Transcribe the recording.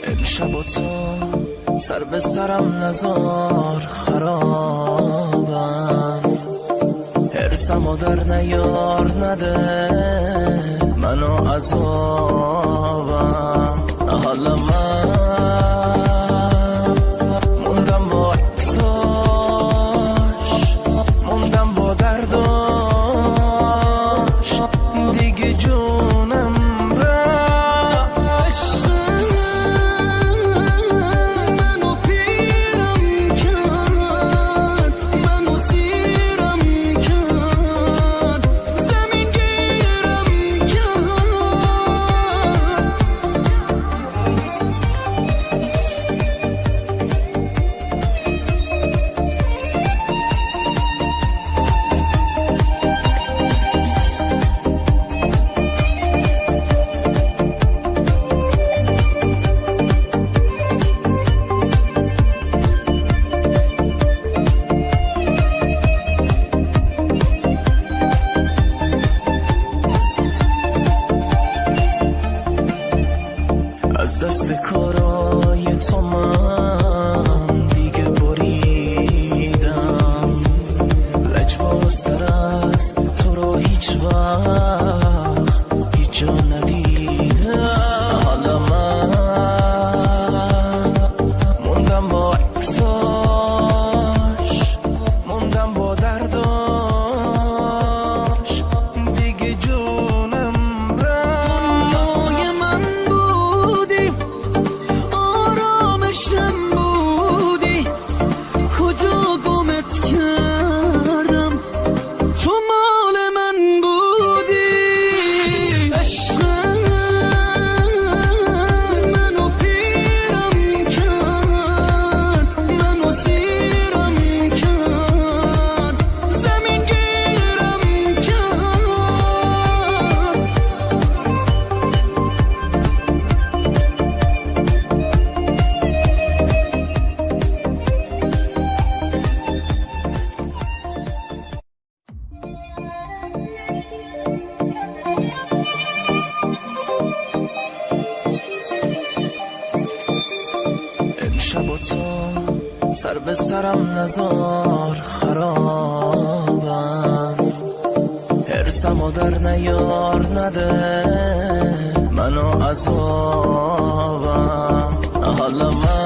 امشب و تو سر به سرم نزار، خرابم حرسم و در نیار، نده منو عذابم. حالا من موندم با عکساش، موندم با درداش، دیگه جونم از دست کارای تو من دیگه بریدم، لجبازتر از تو رو هیچ وقت هیچ جا ندیدم. حالا من موندم با عکساش، موندم با درداش، دیگه جونم امشب و تو سر به سرم نزار، خرابم حرسم و در نیار، نده منو عذابم. حالا من